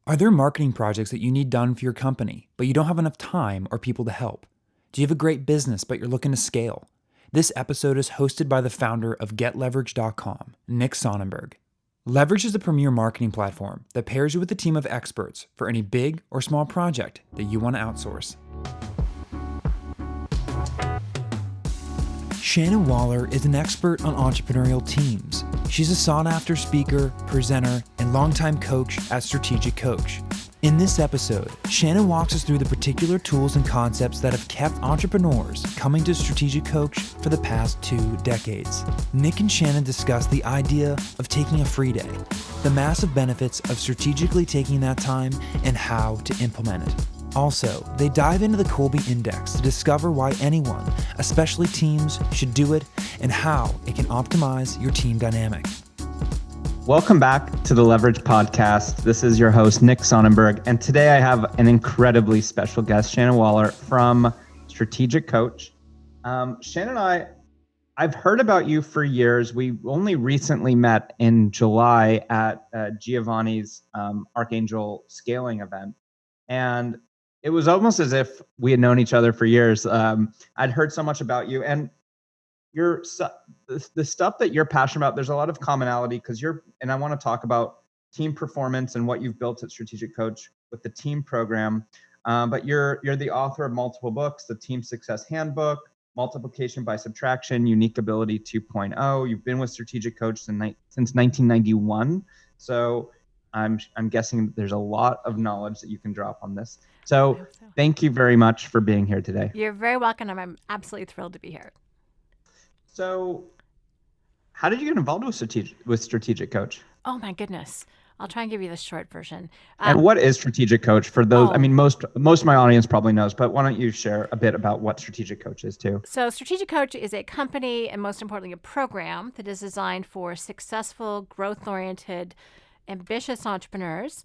Are there marketing projects that you need done for your company, but you don't have enough time or people to help? Do you have a great business, but you're looking to scale? This episode is hosted by the founder of GetLeverage.com, Nick Sonnenberg. Leverage is the premier marketing platform that pairs you with a team of experts for any big or small project that you want to outsource. Shannon Waller is an expert on entrepreneurial teams. She's a sought-after speaker, presenter, and longtime coach at Strategic Coach. In this episode, Shannon walks us through the particular tools and concepts that have kept entrepreneurs coming to Strategic Coach for the past 2 decades. Nick and Shannon discuss the idea of taking a free day, the massive benefits of strategically taking that time, and how to implement it. Also, they dive into the Kolbe Index to discover why anyone, especially teams, should do it and how it can optimize your team dynamic. Welcome back to the Leverage Podcast. This is your host, Nick Sonnenberg, and today I have an incredibly special guest, Shannon Waller from Strategic Coach. Shannon and I've heard about you for years. We only recently met in July at Giovanni's Archangel Scaling event, and it was almost as if we had known each other for years. I'd heard so much about you, and the stuff that you're passionate about, there's a lot of commonality because and I want to talk about team performance and what you've built at Strategic Coach with the team program. But you're the author of multiple books, the Team Success Handbook, Multiplication by Subtraction, Unique Ability 2.0. You've been with Strategic Coach since 1991. So I'm guessing there's a lot of knowledge that you can drop on this. So thank you very much for being here today. You're very welcome. I'm absolutely thrilled to be here. So how did you get involved with Strategic Coach? Oh my goodness. I'll try and give you the short version. And what is Strategic Coach for those? I mean, most of my audience probably knows, but why don't you share a bit about what Strategic Coach is too? So Strategic Coach is a company and most importantly, a program that is designed for successful, growth-oriented, ambitious entrepreneurs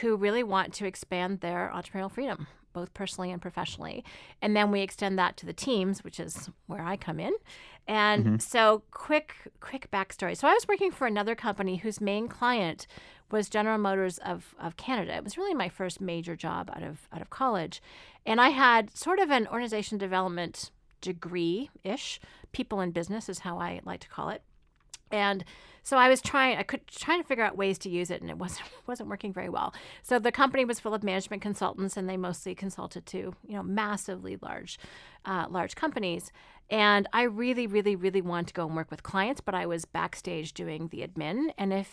who really want to expand their entrepreneurial freedom, both personally and professionally. And then we extend that to the teams, which is where I come in. And so quick backstory. So I was working for another company whose main client was General Motors of Canada. It was really my first major job out of college. And I had sort of an organization development degree-ish. People in business is how I like to call it. And so I was trying to figure out ways to use it, and it wasn't working very well. So the company was full of management consultants, and they mostly consulted to, massively large companies. And I really, really, really wanted to go and work with clients, but I was backstage doing the admin. And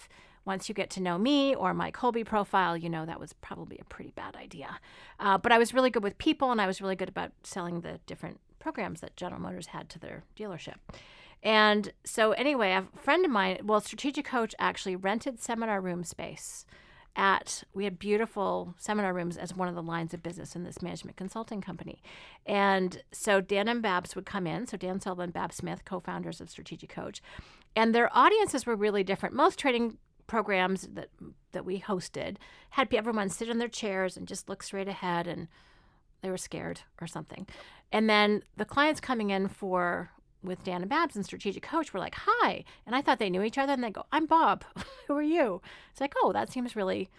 once you get to know me or my Kolbe profile, that was probably a pretty bad idea. But I was really good with people, and I was really good about selling the different programs that General Motors had to their dealership. And so anyway, a friend of mine, Strategic Coach actually rented seminar room space we had beautiful seminar rooms as one of the lines of business in this management consulting company. And so Dan and Babs would come in. So Dan Silva and Babs Smith, co-founders of Strategic Coach, and their audiences were really different. Most training programs that we hosted had everyone sit in their chairs and just look straight ahead, and they were scared or something. And then the clients coming in with Dan and Babs and Strategic Coach were like, hi. And I thought they knew each other, and they go, I'm Bob. Who are you? It's like, oh, that seems really,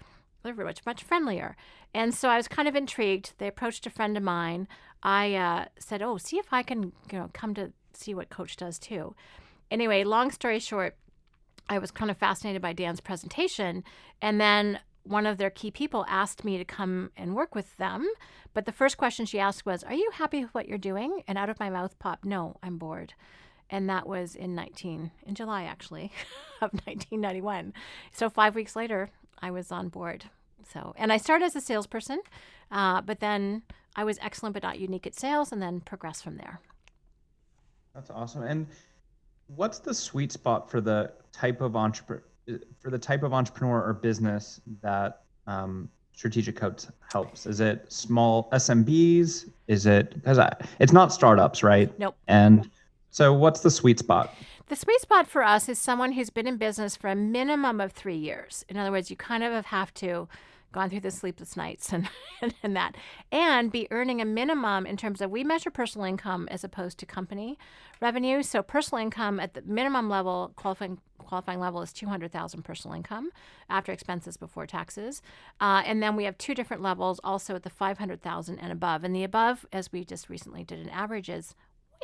they're much friendlier. And so I was kind of intrigued. They approached a friend of mine. I said, oh, see if I can come to see what Coach does too. Anyway, long story short, I was kind of fascinated by Dan's presentation. And then one of their key people asked me to come and work with them. But the first question she asked was, are you happy with what you're doing? And out of my mouth popped, no, I'm bored. And that was in July, actually, of 1991. So 5 weeks later, I was on board. And I started as a salesperson, but then I was excellent but not unique at sales, and then progressed from there. That's awesome. And what's the sweet spot for the type of entrepreneur or business that Strategic Coach helps? Is it small SMBs? It's not startups, right? Nope. And so what's the sweet spot? The sweet spot for us is someone who's been in business for a minimum of 3 years. In other words, you kind of have to gone through the sleepless nights and that, and be earning a minimum in terms of, we measure personal income as opposed to company revenue. So personal income at the minimum level, qualifying level, is 200,000 personal income after expenses before taxes. And then we have two different levels also at the 500,000 and above. And the above, as we just recently did an average, is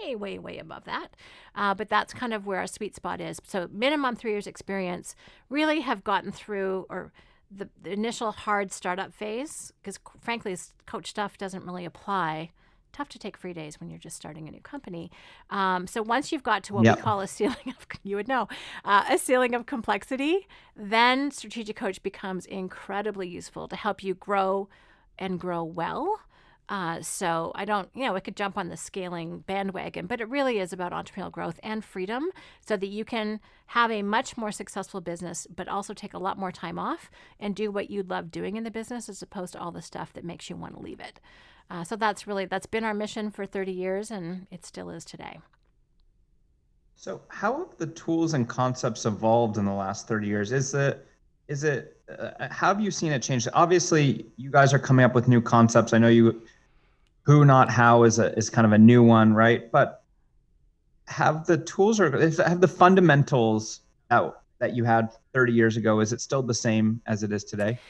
way above that. But that's kind of where our sweet spot is. So minimum 3 years experience, really have gotten through, or the initial hard startup phase, because frankly, coach stuff doesn't really apply. Tough to take free days when you're just starting a new company. So once you've got to what we call a ceiling of, you would know, a ceiling of complexity, then strategic coach becomes incredibly useful to help you grow and grow well. So I don't, it could jump on the scaling bandwagon, but it really is about entrepreneurial growth and freedom so that you can have a much more successful business, but also take a lot more time off and do what you love doing in the business as opposed to all the stuff that makes you want to leave it. So that's been our mission for 30 years, and it still is today. So how have the tools and concepts evolved in the last 30 years? How have you seen it change? Obviously, you guys are coming up with new concepts. I know who, not how is kind of a new one, right? But have the tools have the fundamentals that you had 30 years ago, is it still the same as it is today?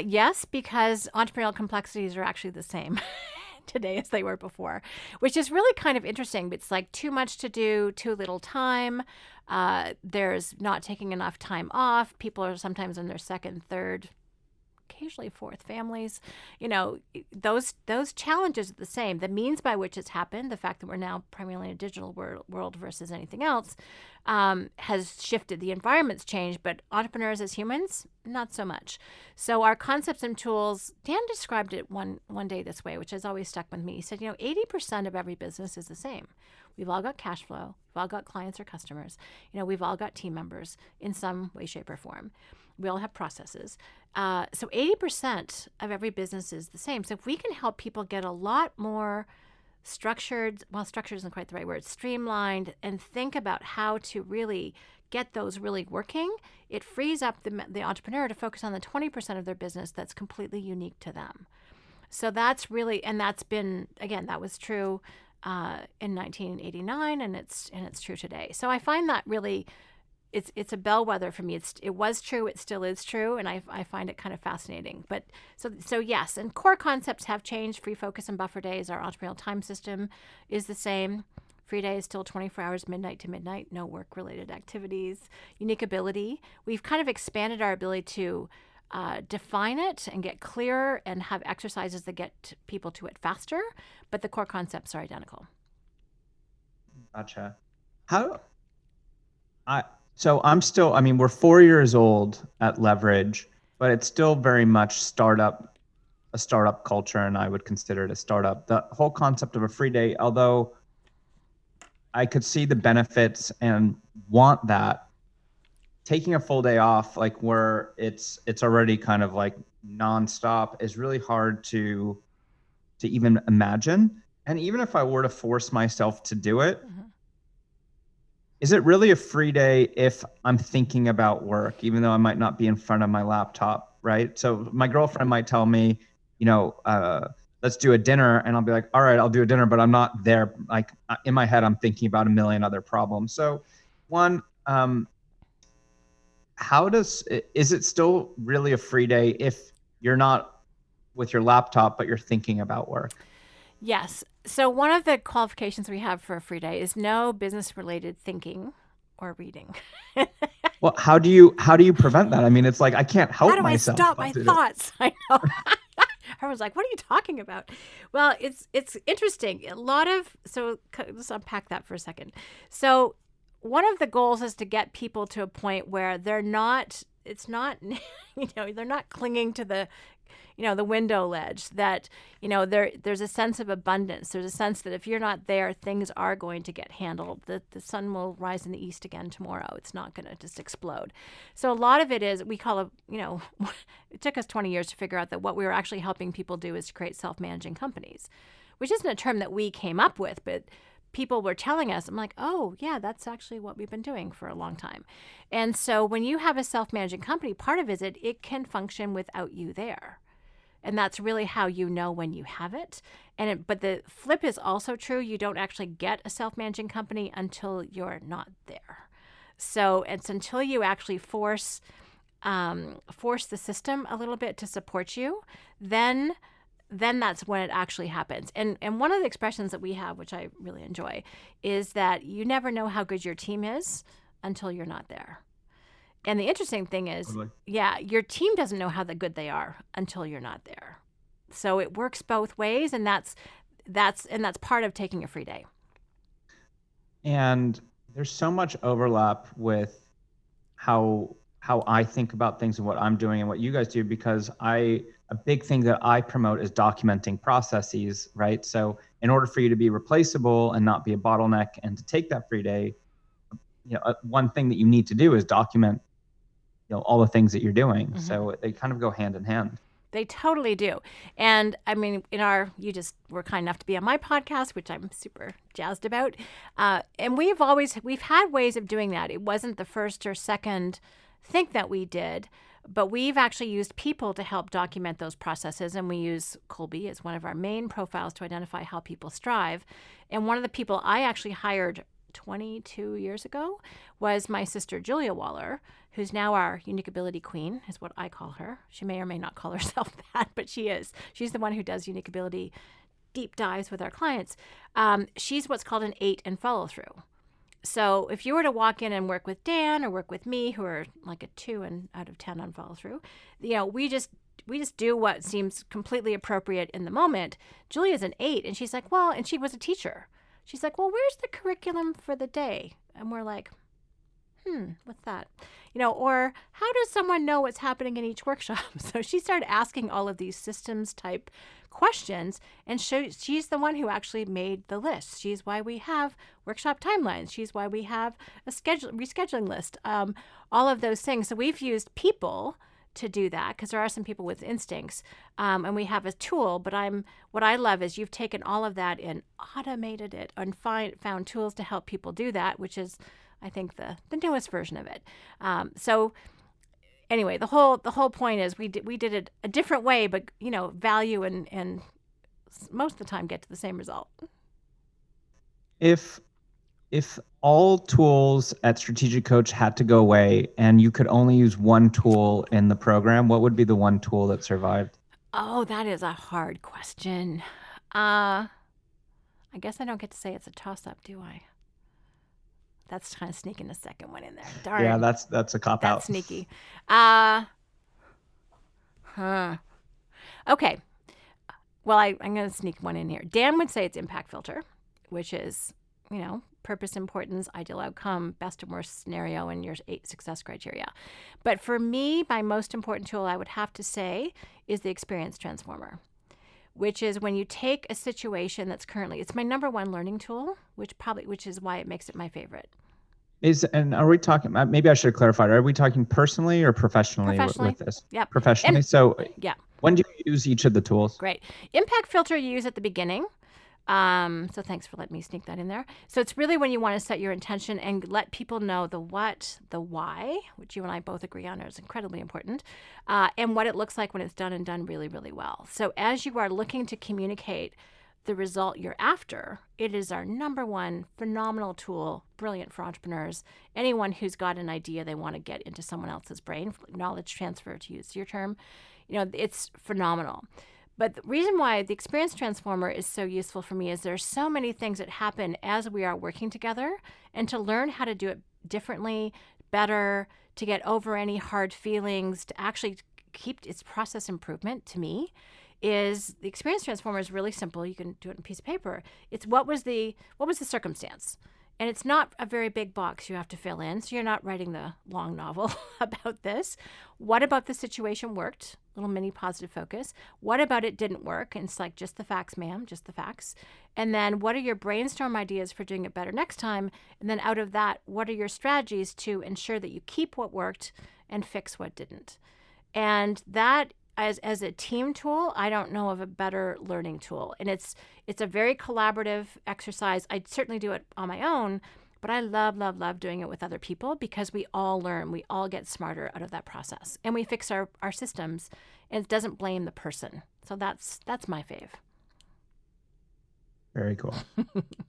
Yes, because entrepreneurial complexities are actually the same today as they were before, which is really kind of interesting. It's like too much to do, too little time. There's not taking enough time off. People are sometimes in their second, third, occasionally fourth families. Those challenges are the same. The means by which it's happened, the fact that we're now primarily in a digital world versus anything else, has shifted. The environment's changed, but entrepreneurs as humans, not so much. So our concepts and tools, Dan described it one day this way, which has always stuck with me. He said, 80% of every business is the same. We've all got cash flow. We've all got clients or customers. We've all got team members in some way, shape, or form. We all have processes. So 80% of every business is the same. So if we can help people get a lot more structured isn't quite the right word, streamlined, and think about how to really get those really working, it frees up the entrepreneur to focus on the 20% of their business that's completely unique to them. So that's really, and that's been, again, that was true in 1989, and it's true today. So I find that really, it's a bellwether for me. It was true, it still is true, and I find it kind of fascinating. But so yes, and core concepts have changed. Free focus and buffer days. Our entrepreneurial time system is the same. Free day is still 24 hours, midnight to midnight, no work-related activities. Unique ability. We've kind of expanded our ability to define it and get clearer and have exercises that get people to it faster, but the core concepts are identical. Gotcha. We're 4 years old at Leverage, but it's still very much a startup culture, and I would consider it a startup. The whole concept of a free day, although I could see the benefits and want that, taking a full day off, like where it's already kind of like nonstop, is really hard to even imagine. And even if I were to force myself to do it, is it really a free day if I'm thinking about work, even though I might not be in front of my laptop, right? So my girlfriend might tell me, let's do a dinner, and I'll be like, all right, I'll do a dinner, but I'm not there. Like in my head, I'm thinking about a million other problems. So one, is it still really a free day if you're not with your laptop, but you're thinking about work? Yes. So one of the qualifications we have for a free day is no business-related thinking or reading. Well, how do you prevent that? I mean, it's like I can't help myself. How do I stop my thoughts? I know. Everyone's like, "What are you talking about?" Well, it's interesting. So let's unpack that for a second. So one of the goals is to get people to a point where they're not. It's not, they're not clinging to the window ledge, that, there's a sense of abundance. There's a sense that if you're not there, things are going to get handled. The sun will rise in the east again tomorrow. It's not going to just explode. So a lot of it is, we call it took us 20 years to figure out that what we were actually helping people do is to create self-managing companies, which isn't a term that we came up with, but people were telling us, I'm like, oh, yeah, that's actually what we've been doing for a long time. And so when you have a self-managing company, part of it is it can function without you there. And that's really how you know when you have it. But the flip is also true. You don't actually get a self-managing company until you're not there. So it's until you actually force the system a little bit to support you, then that's when it actually happens. And one of the expressions that we have, which I really enjoy, is that you never know how good your team is until you're not there. And the interesting thing is, Totally. your team doesn't know how good they are until you're not there. So it works both ways, and that's part of taking a free day. And there's so much overlap with how I think about things and what I'm doing and what you guys do, because a big thing that I promote is documenting processes, right? So in order for you to be replaceable and not be a bottleneck and to take that free day, one thing that you need to do is document, all the things that you're doing. Mm-hmm. So they kind of go hand in hand. They totally do. And I mean, you just were kind enough to be on my podcast, which I'm super jazzed about. And we've had ways of doing that. It wasn't the first or second thing that we did, but we've actually used people to help document those processes. And we use Kolbe as one of our main profiles to identify how people strive. And one of the people I actually hired 22 years ago was my sister, Julia Waller, who's now our unique ability queen, is what I call her. She may or may not call herself that, but she is. She's the one who does unique ability deep dives with our clients. She's what's called an 8 in follow through. So if you were to walk in and work with Dan or work with me, who are like a 2 out of 10 on follow through, we just do what seems completely appropriate in the moment. Julia's an 8, and she's like, and she was a teacher. She's like, where's the curriculum for the day? And we're like, what's that? Or how does someone know what's happening in each workshop? So she started asking all of these systems type questions, and she's the one who actually made the list. She's why we have workshop timelines. She's why we have a rescheduling list, all of those things. So we've used people to do that, because there are some people with instincts, and we have a tool. But what I love is you've taken all of that and automated it and found tools to help people do that, which is, I think, the newest version of it. So anyway, the whole point is we did it a different way, but value and most of the time get to the same result. If all tools at Strategic Coach had to go away and you could only use one tool in the program, what would be the one tool that survived? Oh, that is a hard question. I guess I don't get to say it's a toss-up, do I? That's kind of sneaking a second one in there. Darn. Yeah, that's a cop-out. That's sneaky. Okay. Well, I'm going to sneak one in here. Dan would say it's impact filter, which is, purpose, importance, ideal outcome, best and worst scenario, and your 8 success criteria. But for me, my most important tool, I would have to say, is the experience transformer, which is when you take a situation that's it's my number one learning tool, which is why it makes it my favorite. And are we talking, maybe I should have clarified, are we talking personally or professionally with this? Yeah. Professionally. Yeah. When do you use each of the tools? Great. Impact filter you use at the beginning. So thanks for letting me sneak that in there. So it's really when you want to set your intention and let people know the what, the why, which you and I both agree on is incredibly important, and what it looks like when it's done and done really, really well. So as you are looking to communicate the result you're after, it is our number one phenomenal tool, brilliant for entrepreneurs, anyone who's got an idea they want to get into someone else's brain, knowledge transfer, to use your term, it's phenomenal. But the reason why the experience transformer is so useful for me is there's so many things that happen as we are working together, and to learn how to do it differently, better, to get over any hard feelings, to actually keep its process improvement, to me, is the experience transformer is really simple. You can do it on a piece of paper. It's what was the circumstance? And it's not a very big box you have to fill in, so you're not writing the long novel about this. What about the situation worked? Little mini positive focus. What about it didn't work? And it's like, just the facts, ma'am, just the facts. And then what are your brainstorm ideas for doing it better next time? And then out of that, what are your strategies to ensure that you keep what worked and fix what didn't? And that as a team tool, I don't know of a better learning tool. And it's a very collaborative exercise. I certainly do it on my own, but I love, love, love doing it with other people because we all learn, we all get smarter out of that process, and we fix our systems, and it doesn't blame the person. So that's my fave. Very cool.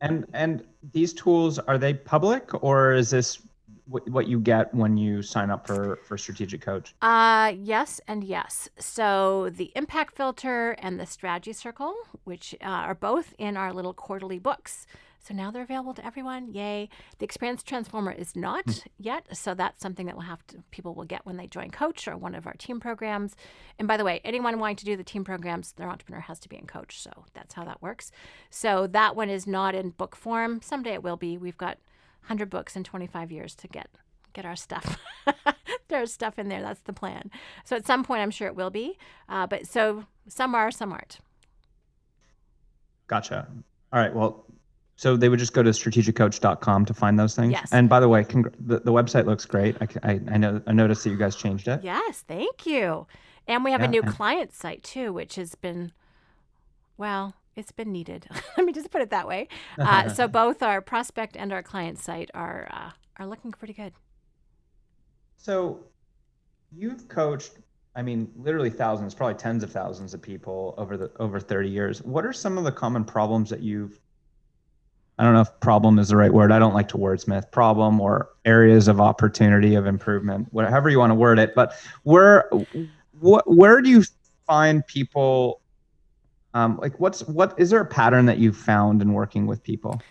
And these tools, are they public, or is this what you get when you sign up for Strategic Coach? Yes and yes. So the Impact Filter and the Strategy Circle, which are both in our little quarterly books. So now they're available to everyone. Yay. The Experience Transformer is not yet. So that's something that people will get when they join Coach or one of our team programs. And by the way, anyone wanting to do the team programs, their entrepreneur has to be in Coach. So that's how that works. So that one is not in book form. Someday it will be. We've got 100 books in 25 years to get our stuff. There's stuff in there. That's the plan. So at some point, I'm sure it will be. But so some are, some aren't. Gotcha. All right. Well, so they would just go to strategiccoach.com to find those things. Yes. And by the way, the website looks great. I noticed that you guys changed it. Yes. Thank you. And we have a new client site too, which has been, well, it's been needed. Let me just put it that way. So both our prospect and our client site are looking pretty good. So you've coached, literally thousands, probably tens of thousands of people over 30 years. What are some of the common problems that I don't know if problem is the right word. I don't like to wordsmith problem, or areas of opportunity of improvement, whatever you want to word it. But where do you find people? What is there a pattern that you've found in working with people?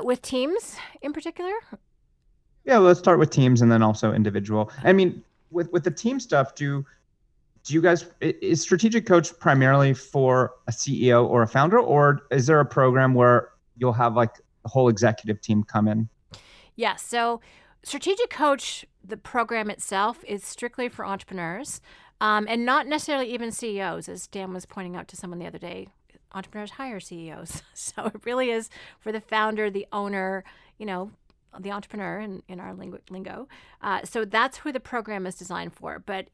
With teams in particular? Yeah, let's start with teams and then also individual. With the team stuff, do you guys, is Strategic Coach primarily for a CEO or a founder, or is there a program where you'll have like the whole executive team come in? Yeah. So Strategic Coach, the program itself, is strictly for entrepreneurs. And not necessarily even CEOs, as Dan was pointing out to someone the other day. Entrepreneurs hire CEOs. So it really is for the founder, the owner, the entrepreneur in our lingo. So that's who the program is designed for. But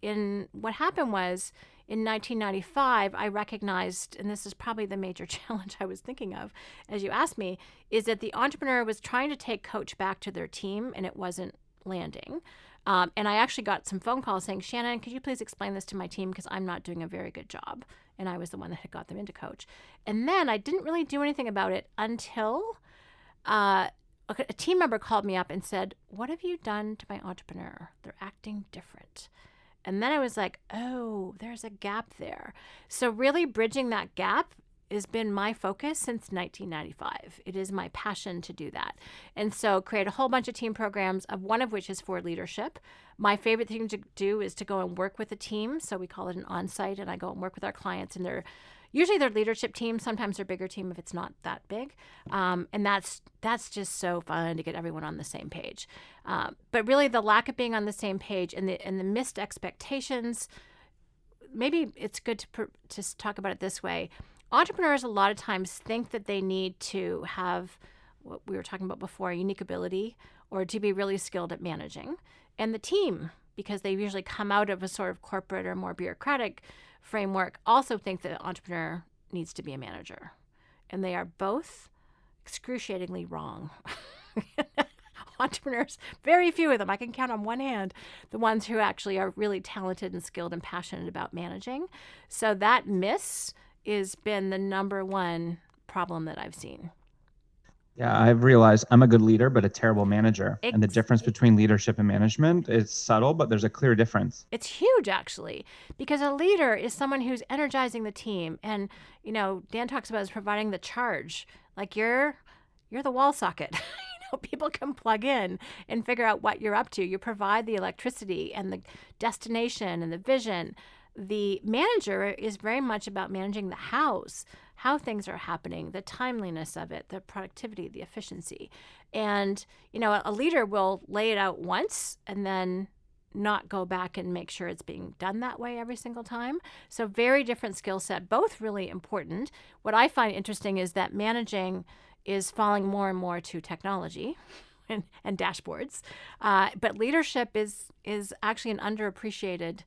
what happened was, in 1995, I recognized, and this is probably the major challenge I was thinking of as you asked me, is that the entrepreneur was trying to take Coach back to their team, and it wasn't landing. And I actually got some phone calls saying, Shannon, could you please explain this to my team because I'm not doing a very good job. And I was the one that had got them into Coach. And then I didn't really do anything about it until a team member called me up and said, what have you done to my entrepreneur? They're acting different. And then I was like, oh, there's a gap there. So really bridging that gap has been my focus since 1995. It is my passion to do that. And so create a whole bunch of team programs, one of which is for leadership. My favorite thing to do is to go and work with a team. So we call it an on-site, and I go and work with our clients, and usually their leadership team, sometimes their bigger team if it's not that big. And that's just so fun to get everyone on the same page. But really the lack of being on the same page and the missed expectations, maybe it's good to talk about it this way. Entrepreneurs a lot of times think that they need to have what we were talking about before, unique ability, or to be really skilled at managing. And the team, because they usually come out of a sort of corporate or more bureaucratic framework, also think that an entrepreneur needs to be a manager. And they are both excruciatingly wrong. Entrepreneurs, very few of them, I can count on one hand, the ones who actually are really talented and skilled and passionate about managing. So that miss has been the number one problem that I've seen. Yeah, I've realized I'm a good leader, but a terrible manager. And the difference between leadership and management is subtle, but there's a clear difference. It's huge, actually, because a leader is someone who's energizing the team. And, Dan talks about is providing the charge. Like you're the wall socket. People can plug in and figure out what you're up to. You provide the electricity and the destination and the vision. The manager is very much about managing the house, how things are happening, the timeliness of it, the productivity, the efficiency. And, a leader will lay it out once and then not go back and make sure it's being done that way every single time. So very different skill set, both really important. What I find interesting is that managing is falling more and more to technology and dashboards. But leadership is actually an underappreciated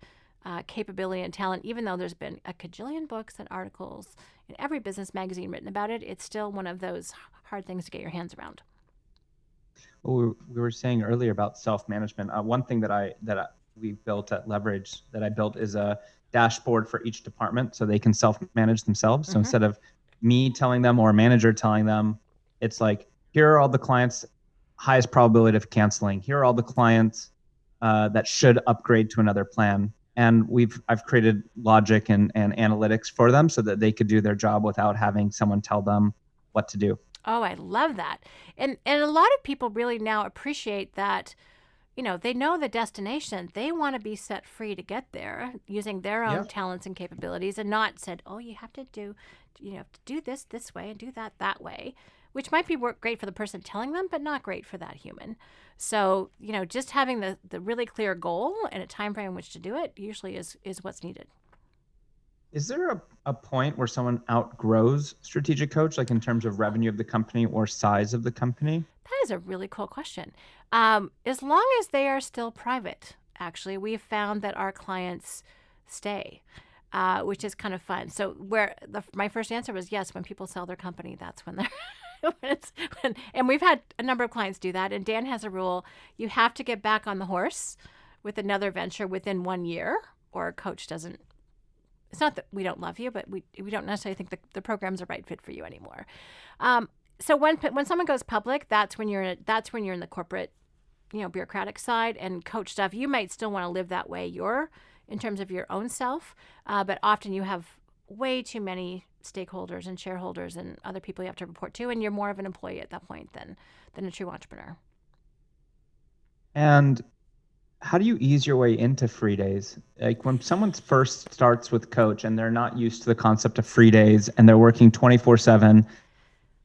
capability and talent. Even though there's been a cajillion books and articles in every business magazine written about it, it's still one of those hard things to get your hands around. Well, we were saying earlier about self-management. One thing we built at Leverage that I built is a dashboard for each department so they can self-manage themselves. So instead of me telling them or a manager telling them, it's like, here are all the clients highest probability of canceling. Here are all the clients that should upgrade to another plan. And I've created logic and analytics for them so that they could do their job without having someone tell them what to do. Oh, I love that. And a lot of people really now appreciate that, they know the destination. They want to be set free to get there using their own talents and capabilities, and not said, oh, you have to do this way and do that way, which might be great for the person telling them, but not great for that human. So, just having the really clear goal and a time frame in which to do it usually is what's needed. Is there a point where someone outgrows strategic coach, like in terms of revenue of the company or size of the company? That is a really cool question. As long as they are still private, actually, we've found that our clients stay, which is kind of fun. So my first answer was yes, when people sell their company, that's when they're and we've had a number of clients do that. And Dan has a rule: you have to get back on the horse with another venture within 1 year, or a coach doesn't. It's not that we don't love you, but we don't necessarily think the program's a right fit for you anymore. So when someone goes public, that's when you're in the corporate, bureaucratic side and coach stuff. You might still want to live that way. You're in terms of your own self, but often you have way too many stakeholders and shareholders and other people you have to report to, and you're more of an employee at that point than a true entrepreneur. And how do you ease your way into free days? Like when someone first starts with coach and they're not used to the concept of free days and they're working 24/7,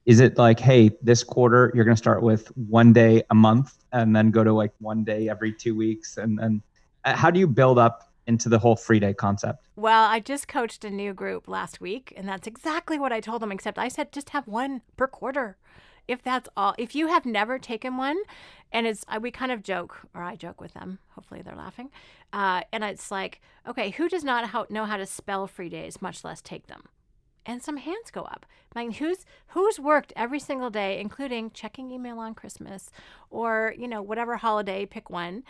is it like, hey, this quarter you're going to start with 1 day a month and then go to like 1 day every 2 weeks? And how do you build up into the whole free day concept? Well, I just coached a new group last week, and that's exactly what I told them, except I said just have one per quarter. If that's all, if you have never taken one, and we kind of joke, or I joke with them, hopefully they're laughing, and it's like, okay, who does not know how to spell free days, much less take them? And some hands go up. I mean, who's worked every single day, including checking email on Christmas, or whatever holiday, pick one,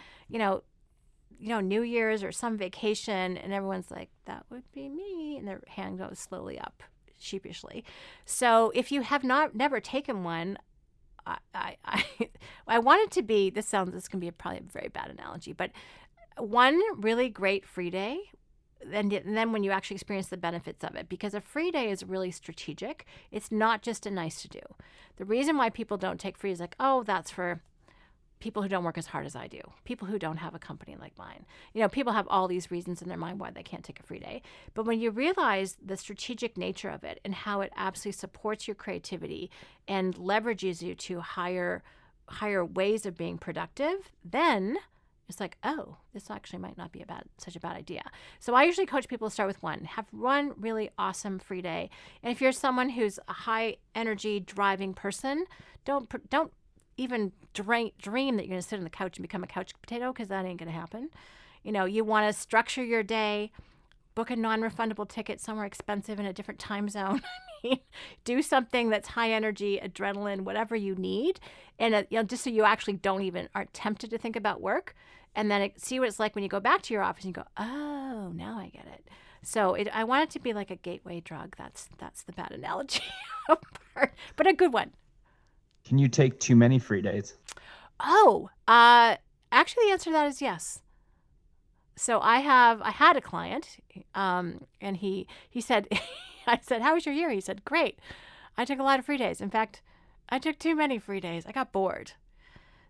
New Year's or some vacation, and everyone's like, that would be me, and their hand goes slowly up sheepishly. So if you have never taken one, I want it to be, this can be probably a very bad analogy, but one really great free day, and then when you actually experience the benefits of it, because a free day is really strategic. It's not just a nice to do. The reason why people don't take free is like, oh, that's for people who don't work as hard as I do, people who don't have a company like mine. People have all these reasons in their mind why they can't take a free day. But when you realize the strategic nature of it and how it absolutely supports your creativity and leverages you to higher ways of being productive, then it's like, oh, this actually might not be such a bad idea. So I usually coach people to start with one. Have one really awesome free day. And if you're someone who's a high energy driving person, don't even dream that you're going to sit on the couch and become a couch potato, because that ain't going to happen. You want to structure your day, book a non-refundable ticket somewhere expensive in a different time zone. Do something that's high energy, adrenaline, whatever you need. And just so you actually aren't tempted to think about work. And then see what it's like when you go back to your office and you go, oh, now I get it. So I want it to be like a gateway drug. That's the bad analogy part, but a good one. Can you take too many free days? Oh, actually the answer to that is yes. So I had a client, and he said, I said, how was your year? He said, great. I took a lot of free days. In fact, I took too many free days. I got bored.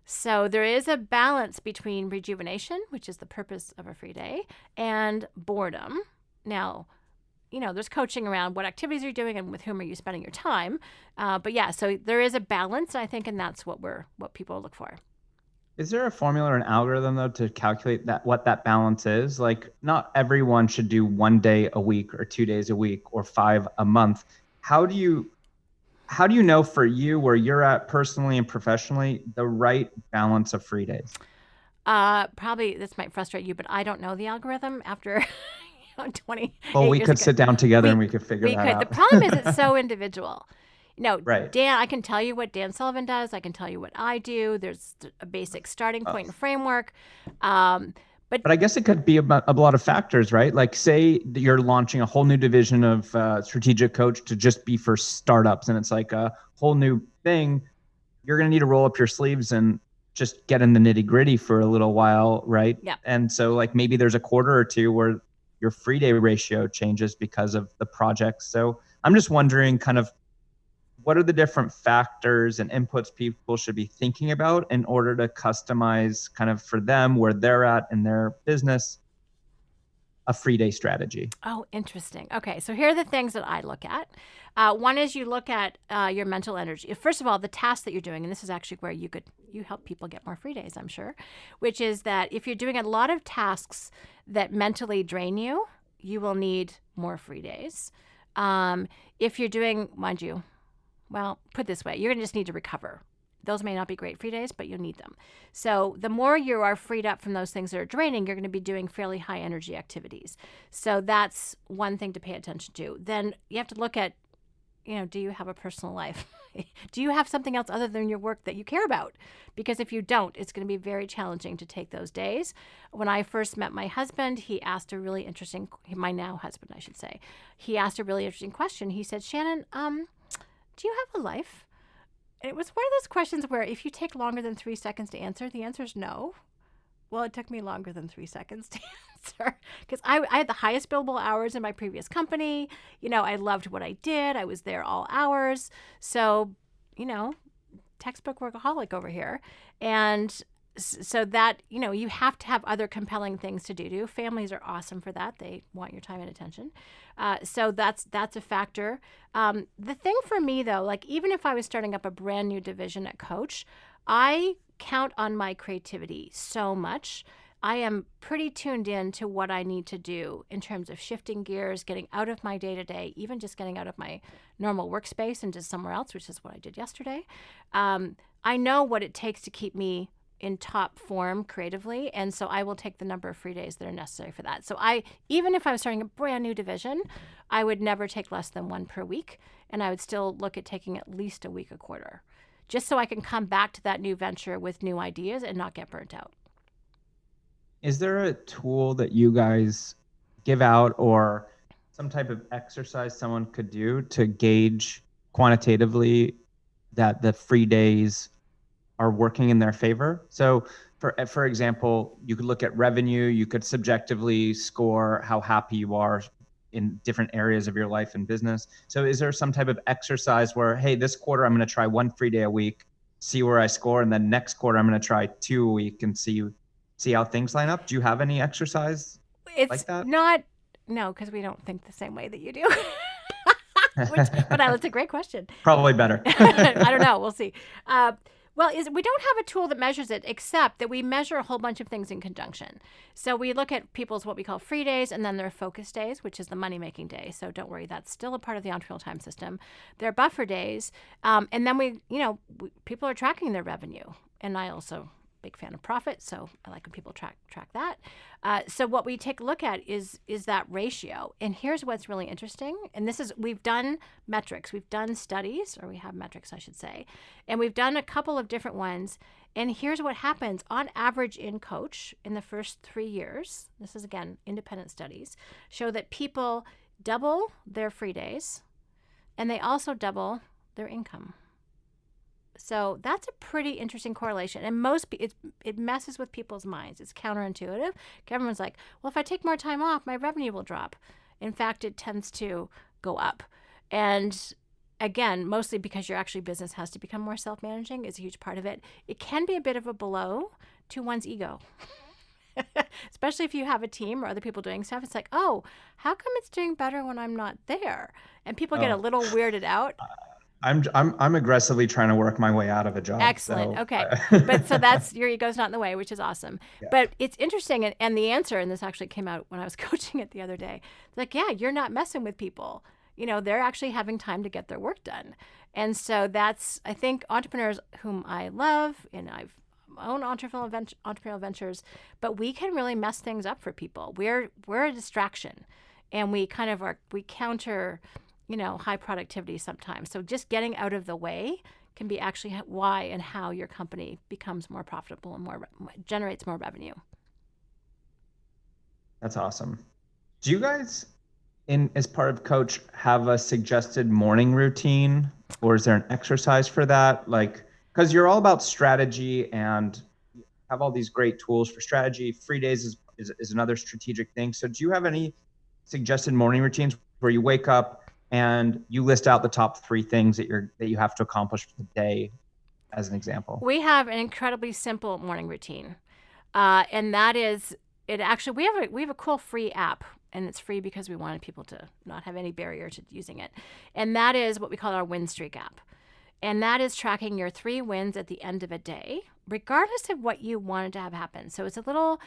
So there is a balance between rejuvenation, which is the purpose of a free day, and boredom. Now, there's coaching around what activities you're doing and with whom are you spending your time. But yeah, so there is a balance, I think, and that's what people look for. Is there a formula or an algorithm though to calculate what that balance is? Like, not everyone should do 1 day a week or 2 days a week or 5 a month. How do you know for you where you're at personally and professionally the right balance of free days? Probably this might frustrate you, but I don't know the algorithm after 28 Well, we years could ago. sit down together and we could figure We that could. The out. problem is it's so individual. Right. Dan, I can tell you what Dan Sullivan does. I can tell you what I do. There's a basic starting point and framework. But I guess it could be about a lot of factors, right? Like say that you're launching a whole new division of strategic coach to just be for startups, and it's like a whole new thing. You're going to need to roll up your sleeves and just get in the nitty gritty for a little while, right? Yeah. And so like maybe there's a quarter or two where your free day ratio changes because of the project. So I'm just wondering kind of what are the different factors and inputs people should be thinking about in order to customize kind of for them where they're at in their business a free day strategy? Oh, interesting. Okay, so here are the things that I look at. One is you look at your mental energy. First of all, the tasks that you're doing, and this is actually where you help people get more free days, I'm sure, which is that if you're doing a lot of tasks that mentally drain you, you will need more free days. If you're doing, mind you, well, put it this way, you're going to just need to recover. Those may not be great free days, but you'll need them. So the more you are freed up from those things that are draining, you're going to be doing fairly high energy activities. So that's one thing to pay attention to. Then you have to look at, do you have a personal life? Do you have something else other than your work that you care about? Because if you don't, it's going to be very challenging to take those days. When I first met my husband, he asked a really interesting, my now husband, I should say, he asked a really interesting question. He said, Shannon, do you have a life? And it was one of those questions where if you take longer than 3 seconds to answer, the answer is no. Well, it took me longer than 3 seconds to answer because I had the highest billable hours in my previous company. I loved what I did. I was there all hours. So, textbook workaholic over here. And so that, you have to have other compelling things to do. Families are awesome for that. They want your time and attention. So that's a factor. The thing for me, though, like even if I was starting up a brand new division at Coach, I count on my creativity so much. I am pretty tuned in to what I need to do in terms of shifting gears, getting out of my day-to-day, even just getting out of my normal workspace and just somewhere else, which is what I did yesterday. I know what it takes to keep me in top form creatively, and so I will take the number of free days that are necessary for that. So even if I was starting a brand new division, I would never take less than one per week, and I would still look at taking at least a week a quarter, just so I can come back to that new venture with new ideas and not get burnt out. Is there a tool that you guys give out or some type of exercise someone could do to gauge quantitatively that the free days are working in their favor? So for example, you could look at revenue, you could subjectively score how happy you are in different areas of your life and business. So is there some type of exercise where, hey, this quarter I'm going to try 1 free day a week, see where I score, and then next quarter I'm going to try 2 a week and see how things line up? Do you have any exercise like that? No, because we don't think the same way that you do. But that's a great question. Probably better. I don't know. We'll see. We don't have a tool that measures it, except that we measure a whole bunch of things in conjunction. So we look at people's what we call free days, and then their focus days, which is the money-making day. So don't worry, that's still a part of the entrepreneurial time system. Their buffer days, and then people are tracking their revenue, and I also big fan of profit, so I like when people track that. So what we take a look at is that ratio. And here's what's really interesting. And we've done metrics, we've done studies, or we have metrics, I should say, and we've done a couple of different ones. And here's what happens on average in Coach in the first 3 years. This is again independent studies show that people double their free days, and they also double their income. So that's a pretty interesting correlation. And it messes with people's minds. It's counterintuitive. Everyone's like, well, if I take more time off, my revenue will drop. In fact, it tends to go up. And again, mostly because your actually business has to become more self-managing is a huge part of it. It can be a bit of a blow to one's ego. Especially if you have a team or other people doing stuff. It's like, oh, how come it's doing better when I'm not there? And people get a little weirded out. I'm aggressively trying to work my way out of a job. Excellent. So. Okay. But so that's your ego's not in the way, which is awesome. Yeah. But it's interesting. And the answer, and this actually came out when I was coaching it the other day, like, yeah, you're not messing with people. They're actually having time to get their work done. And so I think entrepreneurs whom I love, and own entrepreneurial ventures, but we can really mess things up for people. We're a distraction, and we counter, high productivity sometimes. So just getting out of the way can be actually why and how your company becomes more profitable and generates more revenue. That's awesome. Do you guys, as part of Coach, have a suggested morning routine, or is there an exercise for that? Like, because you're all about strategy and have all these great tools for strategy. Free days is another strategic thing. So do you have any suggested morning routines where you wake up and you list out the top 3 things that you have to accomplish for the day, as an example? We have an incredibly simple morning routine, and that is it. Actually, we have a cool free app, and it's free because we wanted people to not have any barrier to using it, and that is what we call our win streak app, and that is tracking your 3 wins at the end of a day, regardless of what you wanted to have happen. So it's a little,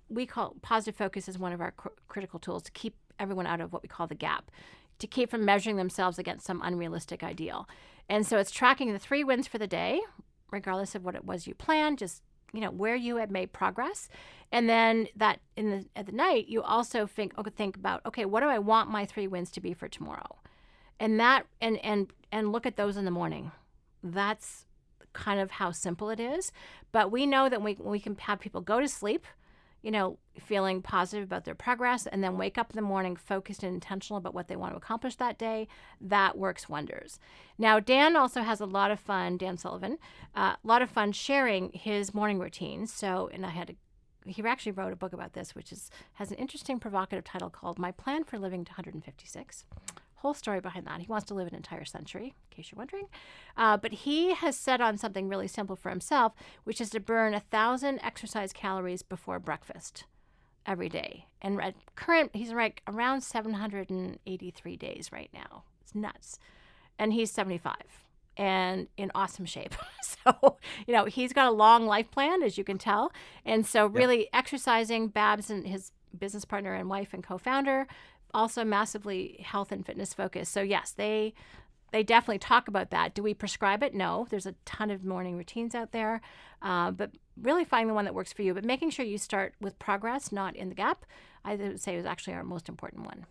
we call positive focus is one of our critical tools to keep everyone out of what we call the gap, to keep from measuring themselves against some unrealistic ideal. And so it's tracking the 3 wins for the day, regardless of what it was you planned, just where you had made progress. And then that at the night, you also think about, okay, what do I want my 3 wins to be for tomorrow? And that and look at those in the morning. That's kind of how simple it is. But we know that we can have people go to sleep, feeling positive about their progress, and then wake up in the morning focused and intentional about what they want to accomplish that day. That works wonders. Now, Dan also has a lot of fun, Dan Sullivan, a lot of fun sharing his morning routine. So, and he actually wrote a book about this, which has an interesting, provocative title called My Plan for Living to 156. Whole story behind that. He wants to live an entire century, in case you're wondering. But he has set on something really simple for himself, which is to burn 1,000 exercise calories before breakfast every day. And he's around 783 days right now. It's nuts. And he's 75 and in awesome shape. So, he's got a long life plan, as you can tell. And so really exercising, Babs and his business partner and wife and co-founder, also massively health and fitness focused. So yes, they definitely talk about that. Do we prescribe it? No. There's a ton of morning routines out there, but really find the one that works for you. But making sure you start with progress, not in the gap, I would say is actually our most important one.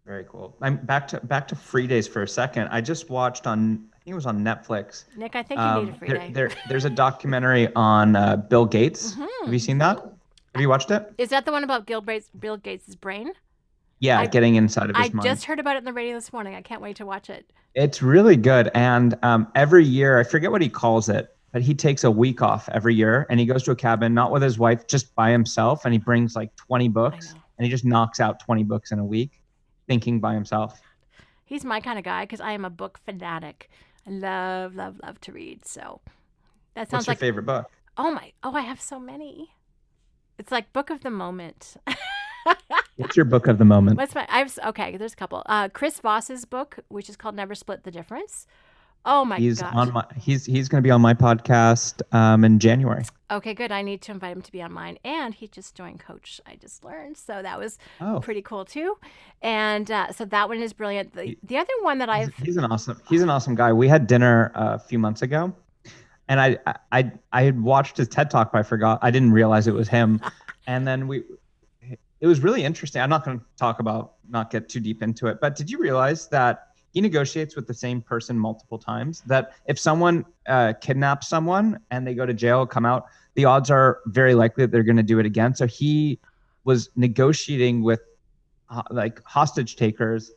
Very cool. I'm back to free days for a second. I just watched I think it was on Netflix. Nick, I think you need a free day. There's a documentary on Bill Gates. Mm-hmm. Have you seen that? Have you watched it? Is that the one about Bill Gates' brain? Yeah, getting inside of his mind. I just heard about it on the radio this morning. I can't wait to watch it. It's really good. And every year, I forget what he calls it, but he takes a week off every year and he goes to a cabin, not with his wife, just by himself. And he brings like 20 books and he just knocks out 20 books in a week, thinking by himself. He's my kind of guy because I am a book fanatic. I love, love, love to read. So that sounds like. What's your favorite book? Oh, I have so many. It's like book of the moment. What's your book of the moment? There's a couple. Chris Voss's book, which is called Never Split the Difference. Oh my gosh. He's going to be on my podcast in January. Okay, good. I need to invite him to be on mine. And he just joined Coach, I just learned. So that was pretty cool too. And so that one is brilliant. The other one that he's an awesome guy. We had dinner a few months ago. And I had watched his TED Talk, but I forgot. I didn't realize it was him. And then it was really interesting. I'm not going to not get too deep into it, but did you realize that he negotiates with the same person multiple times? That if someone kidnaps someone and they go to jail, come out, the odds are very likely that they're going to do it again. So he was negotiating with hostage takers,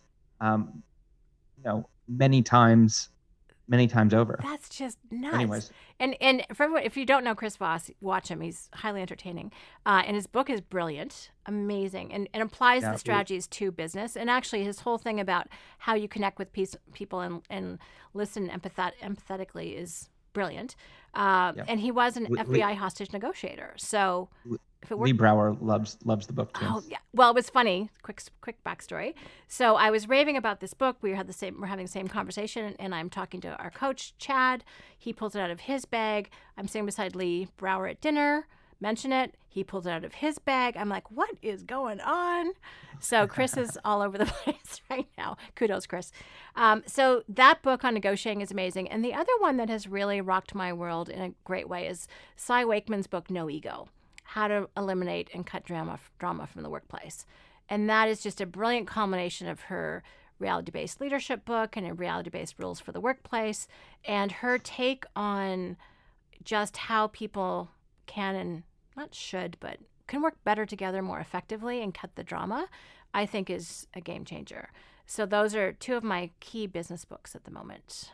many times over. That's just nuts. Anyways. And for everyone, if you don't know Chris Voss, watch him. He's highly entertaining. And his book is brilliant, amazing, and applies the strategies to business. And actually his whole thing about how you connect with people and listen empathetically is brilliant. And he was an FBI hostage negoverator. So Lee Brower loves the book too. Oh yeah. Well, it was funny. Quick backstory. So I was raving about this book. We're having the same conversation, and I'm talking to our coach Chad. He pulls it out of his bag. I'm sitting beside Lee Brower at dinner. Mention it. He pulls it out of his bag. I'm like, what is going on? So Chris is all over the place right now. Kudos, Chris. So that book on negotiating is amazing. And the other one that has really rocked my world in a great way is Cy Wakeman's book, No Ego: How to Eliminate and Cut Drama from the Workplace. And that is just a brilliant combination of her reality-based leadership book and a reality-based rules for the workplace, and her take on just how people can, and not should, but can work better together more effectively and cut the drama, I think is a game changer. So those are two of my key business books at the moment.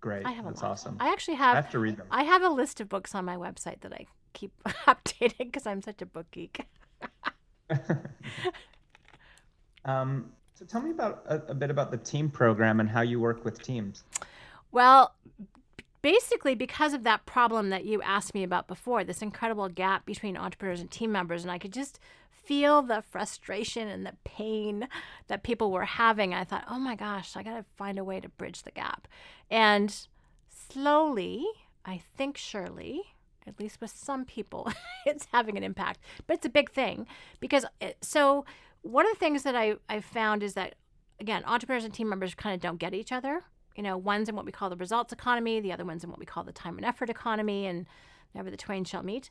Great. I have That's a lot. awesome. I actually I have to read them. I have a list of books on my website that I keep updating because I'm such a book geek. So tell me about a bit about the team program and how you work with teams. Well, basically because of that problem that you asked me about before, this incredible gap between entrepreneurs and team members, and I could just feel the frustration and the pain that people were having. I thought, oh my gosh, I got to find a way to bridge the gap. And slowly, I think surely, at least with some people, it's having an impact. But it's a big thing because so one of the things that I've found is that, again, entrepreneurs and team members kind of don't get each other. You know, one's in what we call the results economy, the other one's in what we call the time and effort economy, and never the twain shall meet.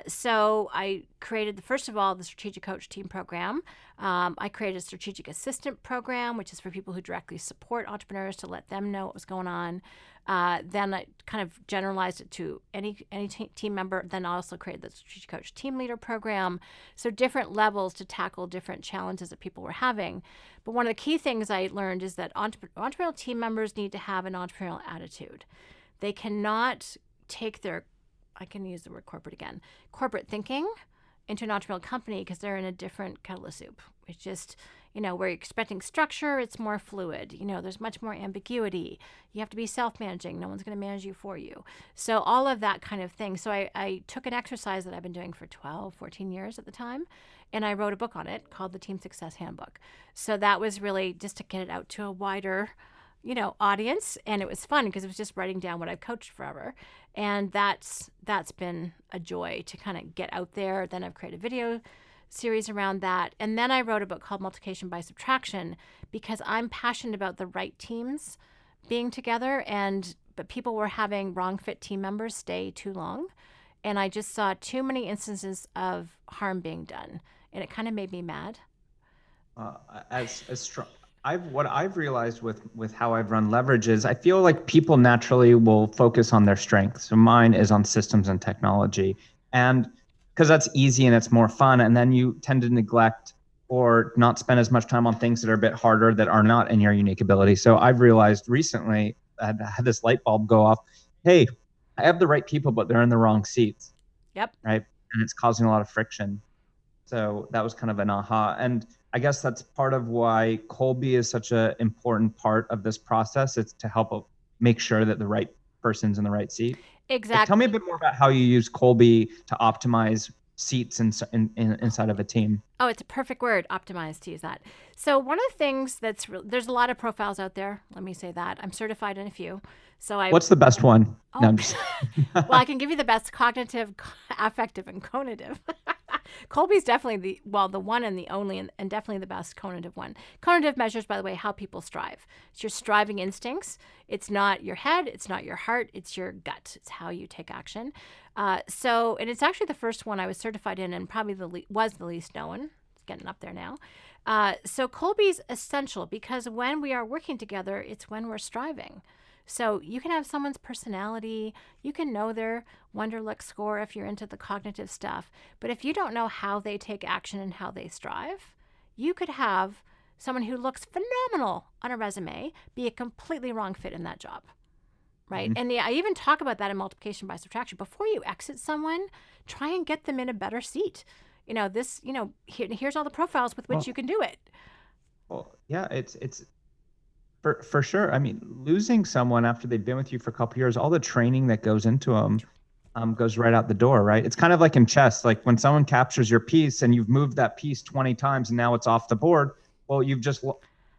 So I created, first of all, the Strategic Coach Team Program. I created a Strategic Assistant Program, which is for people who directly support entrepreneurs to let them know what was going on. Then I kind of generalized it to any team member. Then I also created the Strategic Coach Team Leader Program. So different levels to tackle different challenges that people were having. But one of the key things I learned is that entrepreneurial team members need to have an entrepreneurial attitude. They cannot take their, I can use the word corporate again, corporate thinking into an entrepreneurial company because they're in a different kettle of soup. It's just, you know, we're expecting structure, it's more fluid. You know, there's much more ambiguity. You have to be self-managing. No one's going to manage you for you. So all of that kind of thing. So I took an exercise that I've been doing for 12, 14 years at the time, and I wrote a book on it called the Team Success Handbook. So that was really just to get it out to a wider, you know, audience. And it was fun because it was just writing down what I've coached forever. And that's been a joy to kind of get out there. Then I've created a video series around that. And then I wrote a book called Multiplication by Subtraction because I'm passionate about the right teams being together, but people were having wrong fit team members stay too long. And I just saw too many instances of harm being done. And it kind of made me mad. As strong. What I've realized with how I've run Leverage is I feel like people naturally will focus on their strengths. So mine is on systems and technology, and because that's easy and it's more fun. And then you tend to neglect or not spend as much time on things that are a bit harder that are not in your unique ability. So I've realized recently, I had this light bulb go off. Hey, I have the right people, but they're in the wrong seats. Yep. Right. And it's causing a lot of friction. So that was kind of an aha. And I guess that's part of why Kolbe is such an important part of this process. It's to help make sure that the right person's in the right seat. Exactly. Like, tell me a bit more about how you use Kolbe to optimize seats inside of a team. Oh, it's a perfect word, optimize, to use that. So one of the things there's a lot of profiles out there. Let me say that. I'm certified in a few. What's the best one? Oh. No, I'm just... Well, I can give you the best: cognitive, affective, and conative. Kolbe's definitely the one and the only, and definitely the best conative one. Conative measures, by the way, how people strive. It's your striving instincts. It's not your head. It's not your heart. It's your gut. It's how you take action. And it's actually the first one I was certified in, and probably was the least known. It's getting up there now. So Kolbe's essential because when we are working together, it's when we're striving. So you can have someone's personality, you can know their Wonderlic score if you're into the cognitive stuff, but if you don't know how they take action and how they strive, you could have someone who looks phenomenal on a resume be a completely wrong fit in that job, right? Mm-hmm. And I even talk about that in multiplication by subtraction. Before you exit someone, try and get them in a better seat. Here's all the profiles with which you can do it. Well, yeah, it's For sure. I mean, losing someone after they've been with you for a couple of years, all the training that goes into them goes right out the door, right? It's kind of like in chess, like when someone captures your piece and you've moved that piece 20 times and now it's off the board. Well, you've just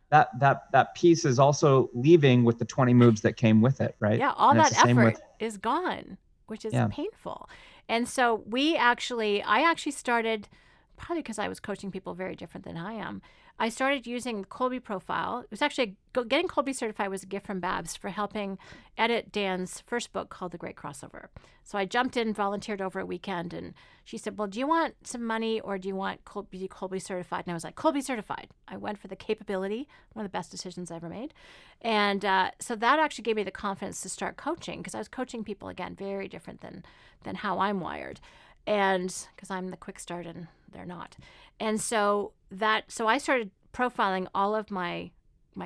that piece is also leaving with the 20 moves that came with it, right? Yeah, all that effort is gone which is Yeah. painful. And so I actually started, probably because I was coaching people very different than I am. I started using the Kolbe profile. It was actually getting Kolbe certified was a gift from Babs for helping edit Dan's first book called The Great Crossover. So I jumped in, volunteered over a weekend, and she said, well, do you want some money or do you want be Kolbe certified? And I was like, Kolbe certified. I went for the capability, one of the best decisions I ever made. And so that actually gave me the confidence to start coaching, because I was coaching people, again, very different than how I'm wired. And because I'm the quick start and they're not. And so I started profiling all of my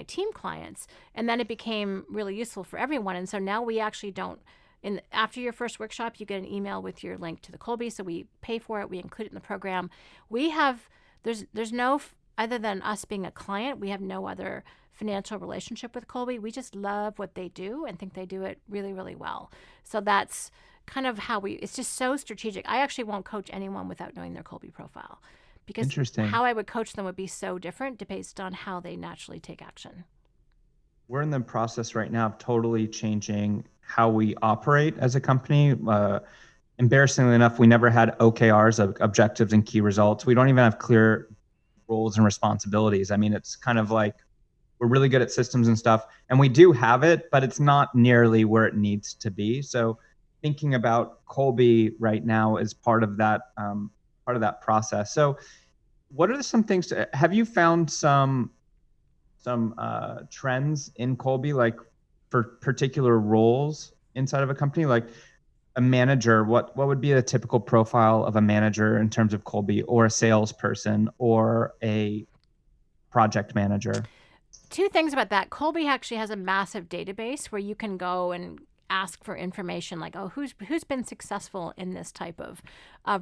team clients, and then it became really useful for everyone. And so now we actually don't, after your first workshop, you get an email with your link to the Kolbe. So we pay for it. We include it in the program. There's no, other than us being a client, we have no other financial relationship with Kolbe. We just love what they do and think they do it really, really well. So that's kind of how it's just so strategic. I actually won't coach anyone without knowing their Kolbe profile, because how I would coach them would be so different based on how they naturally take action. We're in the process right now of totally changing how we operate as a company. Embarrassingly enough, we never had OKRs, objectives and key results. We don't even have clear roles and responsibilities. I mean, it's kind of like we're really good at systems and stuff, and we do have it, but it's not nearly where it needs to be. So thinking about Kolbe right now is part of that process. So what are some things, have you found some trends in Kolbe, like for particular roles inside of a company, like a manager? What would be a typical profile of a manager in terms of Kolbe, or a salesperson, or a project manager? Two things about that. Kolbe actually has a massive database where you can go and ask for information like, oh, who's been successful in this type of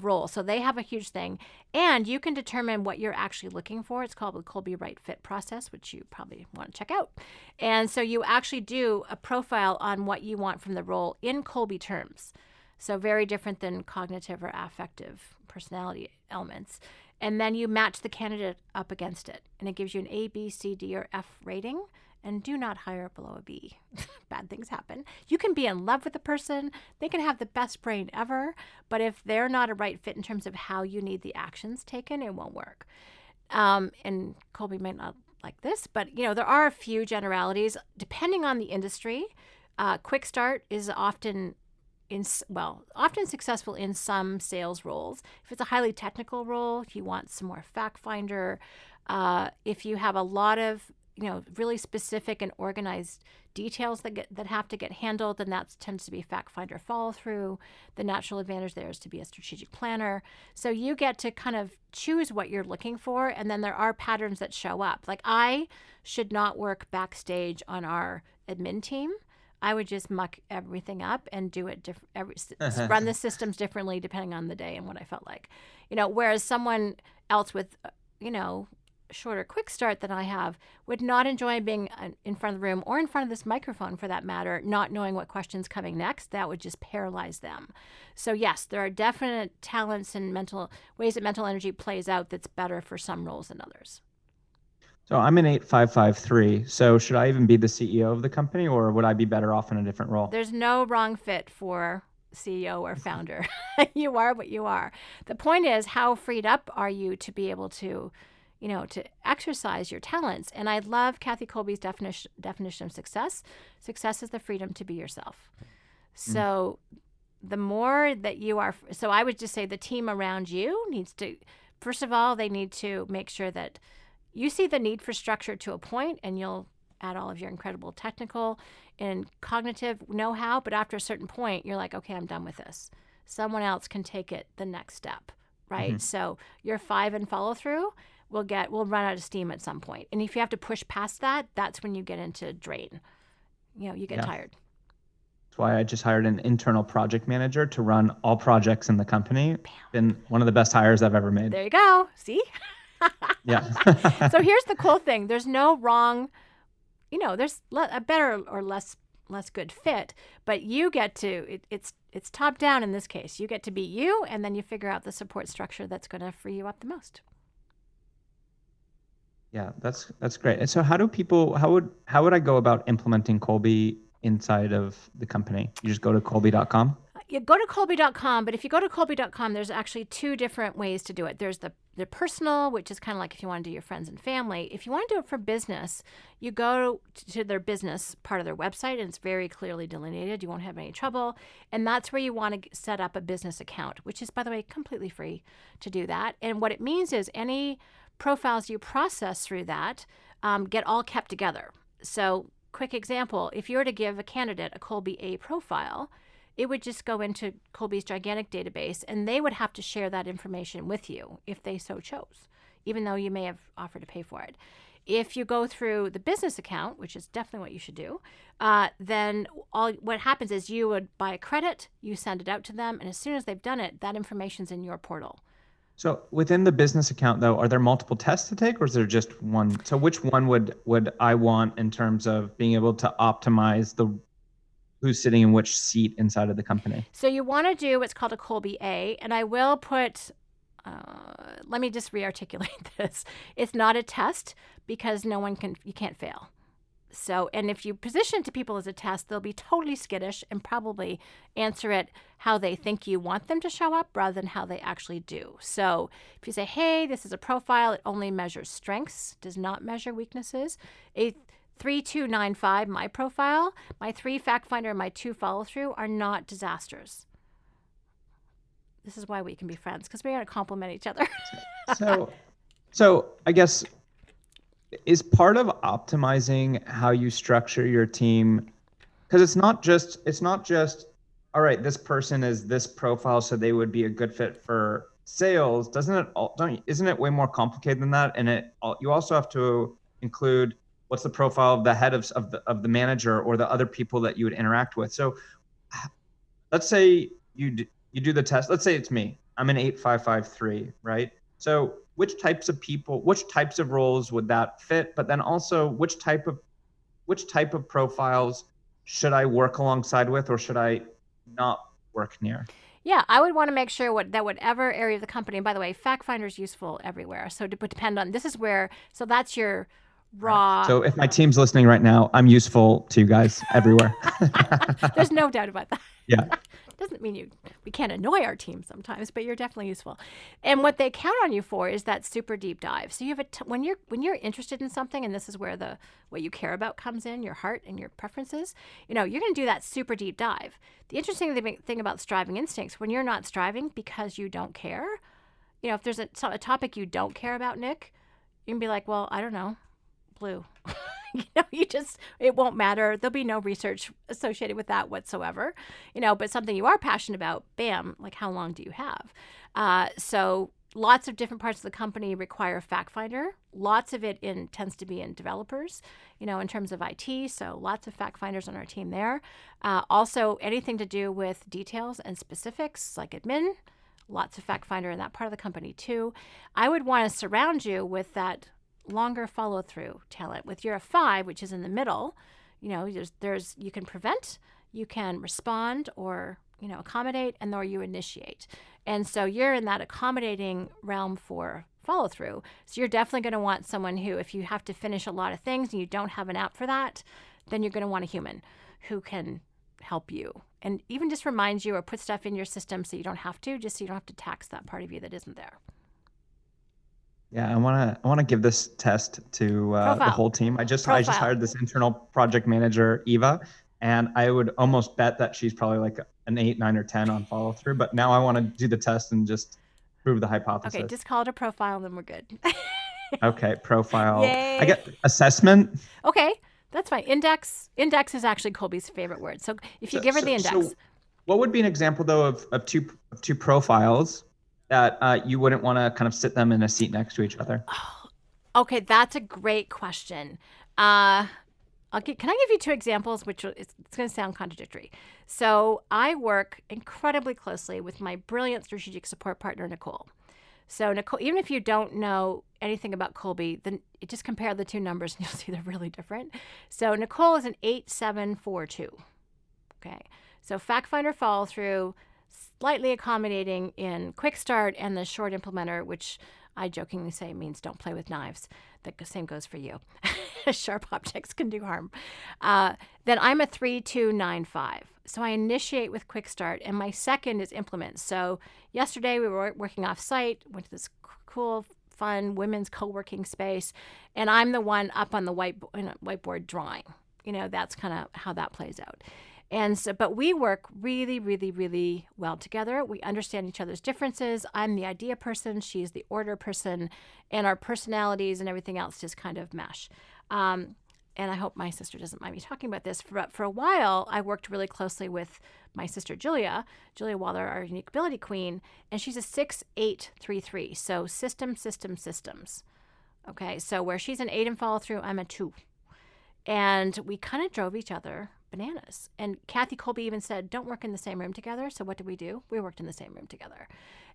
role. So they have a huge thing. And you can determine what you're actually looking for. It's called the Kolbe Right Fit process, which you probably want to check out. And so you actually do a profile on what you want from the role in Kolbe terms. So very different than cognitive or affective personality elements. And then you match the candidate up against it. And it gives you an A, B, C, D, or F rating. And do not hire below a B. Bad things happen. You can be in love with the person. They can have the best brain ever. But if they're not a right fit in terms of how you need the actions taken, it won't work. And Kolbe might not like this, but there are a few generalities. Depending on the industry, quick start is often successful in some sales roles. If it's a highly technical role, you want some more fact finder. If you have a lot of really specific and organized details that have to get handled, then that tends to be fact finder follow through. The natural advantage there is to be a strategic planner. So you get to kind of choose what you're looking for, and then there are patterns that show up. Like, I should not work backstage on our admin team. I would just muck everything up and do it run the systems differently depending on the day and what I felt like. Whereas someone else with shorter quick start than I have would not enjoy being in front of the room or in front of this microphone, for that matter, not knowing what question's coming next. That would just paralyze them. So yes, there are definite talents and ways that mental energy plays out that's better for some roles than others. So I'm an 8553. So should I even be the CEO of the company, or would I be better off in a different role? There's no wrong fit for CEO or founder. You are what you are. The point is, how freed up are you to be able to to exercise your talents? And I love Kathy Kolbe's definition of success. Success is the freedom to be yourself. So the more that you are, so I would just say the team around you needs to, first of all, they need to make sure that you see the need for structure to a point, and you'll add all of your incredible technical and cognitive know-how. But after a certain point, you're like, okay, I'm done with this. Someone else can take it the next step, right? So your 5 and follow through, we'll run out of steam at some point. And if you have to push past that, that's when you get into drain. You get tired. That's why I just hired an internal project manager to run all projects in the company. Been one of the best hires I've ever made. There you go. See? Yeah. So here's the cool thing. There's no wrong, there's a better or less good fit, but you get to, it's top down in this case. You get to be you, and then you figure out the support structure that's going to free you up the most. Yeah, that's great. And so how would I go about implementing Kolbe inside of the company? You just go to kolbe.com? You go to Kolbe.com, but if you go to Kolbe.com, there's actually two different ways to do it. There's the personal, which is kind of like if you want to do your friends and family. If you want to do it for business, you go to their business part of their website, and it's very clearly delineated. You won't have any trouble. And that's where you want to set up a business account, which is, by the way, completely free to do that. And what it means is any profiles you process through that get all kept together. So, quick example, if you were to give a candidate a Kolbe A profile, it would just go into Kolbe's gigantic database, and they would have to share that information with you if they so chose, even though you may have offered to pay for it. If you go through the business account, which is definitely what you should do, then what happens is you would buy a credit, you send it out to them, and as soon as they've done it, that information's in your portal. So within the business account, though, are there multiple tests to take, or is there just one? So which one would I want in terms of being able to optimize who's sitting in which seat inside of the company? So you want to do what's called a Kolbe A, and I will put, let me just re-articulate this. It's not a test because you can't fail. So, and if you position it to people as a test, they'll be totally skittish and probably answer it how they think you want them to show up rather than how they actually do. So if you say, hey, this is a profile, it only measures strengths, does not measure weaknesses. 3295, my profile, my 3 fact finder and my 2 follow through are not disasters. This is why we can be friends, because we're going to compliment each other. So I guess, is part of optimizing how you structure your team, because it's not just all right, this person is this profile, so they would be a good fit for sales. Isn't it way more complicated than that? And you also have to include what's the profile of the head of the manager or the other people that you would interact with. So let's say you do the test. Let's say it's me. I'm an 8553, right? So which types of roles would that fit? But then also which type of profiles should I work alongside with, or should I not work near? Yeah, I would want to make sure that whatever area of the company, and by the way, fact finder is useful everywhere. So it would depend on, so that's your raw. So if my team's listening right now, I'm useful to you guys everywhere. There's no doubt about that. Yeah. Doesn't mean we can't annoy our team sometimes, but you're definitely useful. And what they count on you for is that super deep dive. So you have when you're interested in something, and this is where what you care about comes in, your heart and your preferences. You're going to do that super deep dive. The interesting thing about striving instincts, when you're not striving because you don't care, if there's a topic you don't care about, Nick, you can be like, well, I don't know, blue. It won't matter. There'll be no research associated with that whatsoever, but something you are passionate about, bam, like how long do you have? So lots of different parts of the company require a fact finder. Lots of it tends to be in developers, in terms of IT. So lots of fact finders on our team there. Also anything to do with details and specifics like admin, lots of fact finder in that part of the company too. I would want to surround you with that longer follow through talent. With your 5, which is in the middle, there's you can prevent, you can respond, or accommodate, and or you initiate. And so you're in that accommodating realm for follow through. So you're definitely going to want someone who, if you have to finish a lot of things and you don't have an app for that, then you're going to want a human who can help you and even just remind you or put stuff in your system so you don't have to, just so you don't have to tax that part of you that isn't there. Yeah, I want to give this test to the whole team. I just hired this internal project manager, Eva, and I would almost bet that she's probably like an 8, 9, or 10 on follow through. But now I want to do the test and just prove the hypothesis. Okay, just call it a profile, and then we're good. Okay, profile. Yay. I get assessment. Okay, that's fine. Index is actually Kolbe's favorite word. So if you give her the index. So what would be an example though of two profiles that you wouldn't want to kind of sit them in a seat next to each other? Okay, that's a great question. Can I give you 2 examples, which it's going to sound contradictory. So I work incredibly closely with my brilliant strategic support partner, Nicole. So Nicole, even if you don't know anything about Kolbe, then just compare the 2 numbers and you'll see they're really different. So Nicole is an 8742. Okay, so fact finder follow through, slightly accommodating in quick start and the short implementer, which I jokingly say it means don't play with knives. The same goes for you. Sharp objects can do harm. Then I'm a 3-2-9-5. So I initiate with quick start, and my second is implement. So yesterday we were working off site, went to this cool, fun women's co-working space, and I'm the one up on the whiteboard drawing. That's kind of how that plays out. And so, but we work really, really, really well together. We understand each other's differences. I'm the idea person, she's the order person, and our personalities and everything else just kind of mesh. And I hope my sister doesn't mind me talking about this. For a while, I worked really closely with my sister Julia Waller, our unique ability queen, and she's a 6-8-3-3. So systems. Okay, so where she's an 8 in follow through, I'm a 2. And we kind of drove each other bananas. And Kathy Kolbe even said, don't work in the same room together. So what did we do? We worked in the same room together.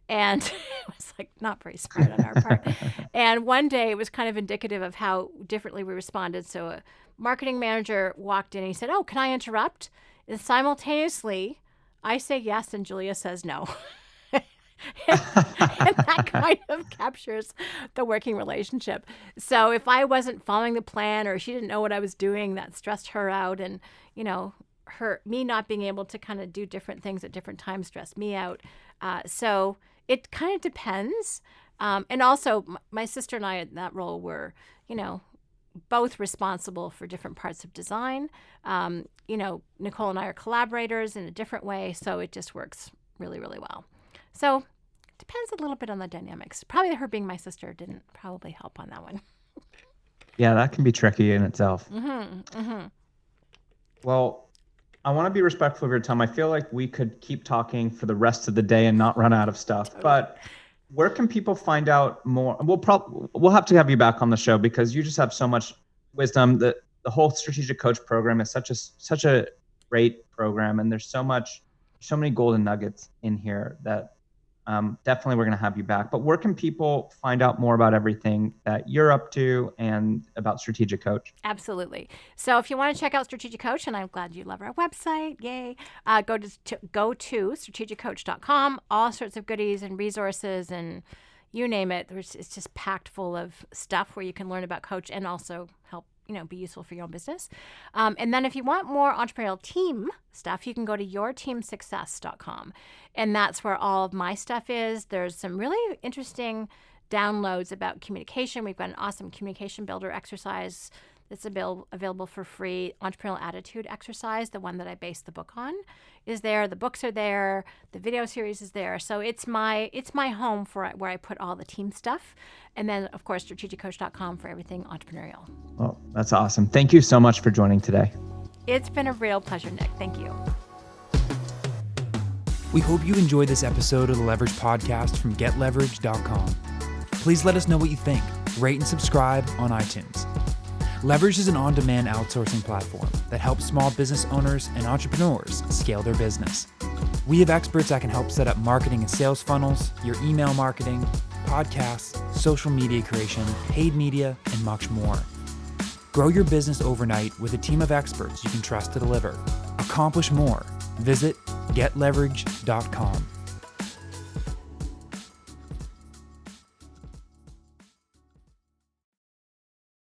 And it was like not very smart on our part. And one day it was kind of indicative of how differently we responded. So a marketing manager walked in and he said, oh, can I interrupt? And simultaneously, I say yes and Julia says no. And that kind of captures the working relationship. So if I wasn't following the plan or she didn't know what I was doing, that stressed her out. And, me not being able to kind of do different things at different times stressed me out. So it kind of depends. And also my sister and I in that role were, both responsible for different parts of design. Nicole and I are collaborators in a different way. So it just works really, really well. So it depends a little bit on the dynamics. Probably her being my sister didn't probably help on that one. Yeah, that can be tricky in itself. Well, I want to be respectful of your time. I feel like we could keep talking for the rest of the day and not run out of stuff. But where can people find out more? We'll have to have you back on the show because you just have so much wisdom. The whole Strategic Coach program is such a great program, and there's so many golden nuggets in here that definitely we're going to have you back. But where can people find out more about everything that you're up to and about Strategic Coach? Absolutely. So if you want to check out Strategic Coach, and I'm glad you love our website, yay, go to strategiccoach.com. All sorts of goodies and resources and you name it. It's just packed full of stuff where you can learn about coach and also help be useful for your own business. And then if you want more entrepreneurial team stuff, you can go to yourteamsuccess.com. And that's where all of my stuff is. There's some really interesting downloads about communication. We've got an awesome communication builder exercise that's available for free. Entrepreneurial attitude exercise, the one that I based the book on, is there. The books are there. The video series is there. So it's my home for where I put all the team stuff. And then, of course, strategiccoach.com for everything entrepreneurial. Well, that's awesome. Thank you so much for joining today. It's been a real pleasure, Nick. Thank you. We hope you enjoyed this episode of the Leverage Podcast from getleverage.com. Please let us know what you think. Rate and subscribe on iTunes. Leverage is an on-demand outsourcing platform that helps small business owners and entrepreneurs scale their business. We have experts that can help set up marketing and sales funnels, your email marketing, podcasts, social media creation, paid media, and much more. Grow your business overnight with a team of experts you can trust to deliver. Accomplish more. Visit getleverage.com.